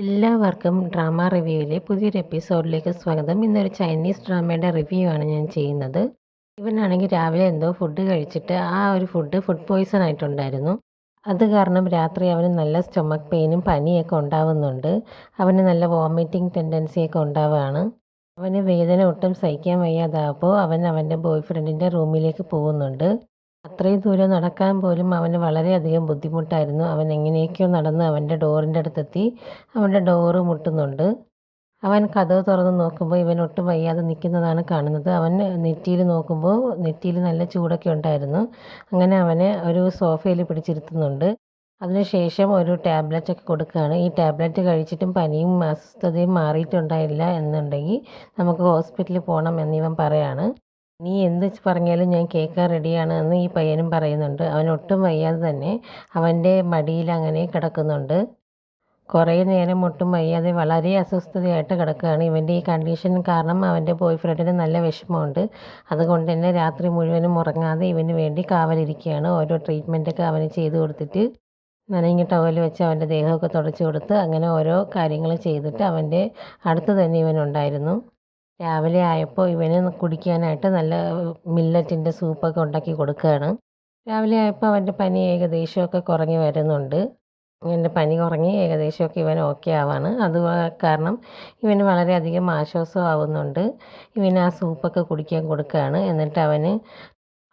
എല്ലാവർക്കും ഡ്രാമ റിവ്യൂവിലെ പുതിയൊരു എപ്പിസോഡിലേക്ക് സ്വാഗതം. ഇന്നൊരു ചൈനീസ് ഡ്രാമയുടെ റിവ്യൂ ആണ് ഞാൻ ചെയ്യുന്നത്. ഇവനാണെങ്കിൽ രാവിലെ എന്തോ ഫുഡ് കഴിച്ചിട്ട് ആ ഒരു ഫുഡ് പോയ്സൺ ആയിട്ടുണ്ടായിരുന്നു. അത് കാരണം രാത്രി അവന് നല്ല സ്റ്റൊമക്ക് പെയിനും പനിയൊക്കെ ഉണ്ടാവുന്നുണ്ട്. അവന് നല്ല വോമിറ്റിംഗ് ടെൻഡൻസിയൊക്കെ ഉണ്ടാവുകയാണ്. അവന് വേദന ഒട്ടും സഹിക്കാൻ വയ്യാതായപ്പോൾ അവൻ അവൻ്റെ ബോയ് ഫ്രണ്ടിൻ്റെ റൂമിലേക്ക് പോകുന്നുണ്ട്. അത്രയും ദൂരം നടക്കാൻ പോലും അവന് വളരെയധികം ബുദ്ധിമുട്ടായിരുന്നു. അവൻ എങ്ങനെയൊക്കെയോ നടന്ന് അവൻ്റെ ഡോറിൻ്റെ അടുത്തെത്തി. അവൻ്റെ ഡോറ് മുട്ടുന്നുണ്ട്. അവൻ കതക് തുറന്ന് നോക്കുമ്പോൾ ഇവൻ ഒട്ടും വയ്യാതെ നിൽക്കുന്നതാണ് കാണുന്നത്. അവൻ നെറ്റിയിൽ നോക്കുമ്പോൾ നെറ്റിയിൽ നല്ല ചൂടൊക്കെ ഉണ്ടായിരുന്നു. അങ്ങനെ അവനെ ഒരു സോഫയിൽ പിടിച്ചിരുത്തുന്നുണ്ട്. അതിനുശേഷം ഒരു ടാബ്ലറ്റൊക്കെ കൊടുക്കുകയാണ്. ഈ ടാബ്ലറ്റ് കഴിച്ചിട്ടും പനിയും അസ്വസ്ഥതയും മാറിയിട്ടുണ്ടായില്ല എന്നുണ്ടെങ്കിൽ നമുക്ക് ഹോസ്പിറ്റലിൽ പോകണം എന്നിവൻ പറയാണ്. നീ എന്ത് പറഞ്ഞാലും ഞാൻ കേൾക്കാൻ റെഡിയാണ് എന്ന് ഈ പയ്യനും പറയുന്നുണ്ട്. അവൻ ഒട്ടും വയ്യാതെ തന്നെ അവൻ്റെ മടിയിൽ അങ്ങനെ കിടക്കുന്നുണ്ട്. കുറേ നേരം ഒട്ടും വയ്യാതെ വളരെ അസ്വസ്ഥതയായിട്ട് കിടക്കുകയാണ്. ഇവൻ്റെ ഈ കണ്ടീഷൻ കാരണം അവൻ്റെ ബോയ് ഫ്രണ്ടിന് നല്ല വിഷമമുണ്ട്. അതുകൊണ്ട് തന്നെ രാത്രി മുഴുവനും ഉറങ്ങാതെ ഇവന് വേണ്ടി കാവലിരിക്കുകയാണ്. ഓരോ ട്രീറ്റ്മെൻറ്റൊക്കെ അവന് ചെയ്ത് കൊടുത്തിട്ട് നനഞ്ഞ ടവൽ വെച്ച് അവൻ്റെ ദേഹമൊക്കെ തുടച്ച് കൊടുത്ത് അങ്ങനെ ഓരോ കാര്യങ്ങൾ ചെയ്തിട്ട് അവൻ്റെ അടുത്ത് തന്നെ ഇവനുണ്ടായിരുന്നു. രാവിലെ ആയപ്പോൾ ഇവന് കുടിക്കാനായിട്ട് നല്ല മില്ലറ്റിൻ്റെ സൂപ്പൊക്കെ ഉണ്ടാക്കി കൊടുക്കുകയാണ്. രാവിലെ ആയപ്പോൾ അവൻ്റെ പനി ഏകദേശമൊക്കെ കുറഞ്ഞ് വരുന്നുണ്ട്. ഇവൻ്റെ പനി കുറഞ്ഞ് ഏകദേശമൊക്കെ ഇവൻ ഓക്കെ ആവാണ്. അത് കാരണം ഇവന് വളരെയധികം ആശ്വാസമാവുന്നുണ്ട്. ഇവന് ആ സൂപ്പൊക്കെ കുടിക്കാൻ കൊടുക്കുകയാണ്. എന്നിട്ട് അവന്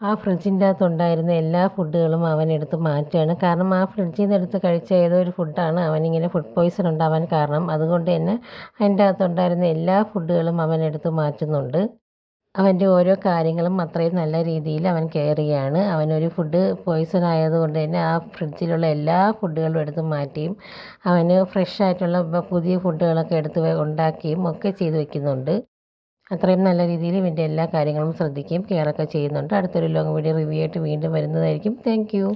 ആ ഫ്രിഡ്ജിൻ്റെ അകത്തുണ്ടായിരുന്ന എല്ലാ ഫുഡുകളും അവൻ എടുത്ത് മാറ്റുകയാണ്. കാരണം ആ ഫ്രിഡ്ജിൽ നിന്ന് എടുത്ത് കഴിച്ച ഏതോ ഒരു ഫുഡാണ് അവനിങ്ങനെ ഫുഡ് പോയ്സൺ ഉണ്ടാവാൻ കാരണം. അതുകൊണ്ട് തന്നെ അതിൻ്റെ അകത്തുണ്ടായിരുന്ന എല്ലാ ഫുഡുകളും അവൻ എടുത്ത് മാറ്റുന്നുണ്ട്. അവൻ്റെ ഓരോ കാര്യങ്ങളും അത്രയും നല്ല രീതിയിൽ അവൻ കെയർ ചെയ്യുകയാണ്. അവനൊരു ഫുഡ് പോയ്സൺ ആയതുകൊണ്ട് തന്നെ ആ ഫ്രിഡ്ജിലുള്ള എല്ലാ ഫുഡുകളും എടുത്ത് മാറ്റിയും അവന് ഫ്രഷ് ആയിട്ടുള്ള പുതിയ ഫുഡുകളൊക്കെ എടുത്ത് ഉണ്ടാക്കിയും ഒക്കെ ചെയ്ത് വയ്ക്കുന്നുണ്ട്. അത്രയും നല്ല രീതിയിൽ ഇവൻ്റെ എല്ലാ കാര്യങ്ങളും ശ്രദ്ധിക്കുകയും കെയറൊക്കെ ചെയ്യുന്നുണ്ട്. അടുത്തൊരു ലോങ് വീഡിയോ റിവ്യൂ ആയിട്ട് വീണ്ടും വരുന്നതായിരിക്കും. Thank you.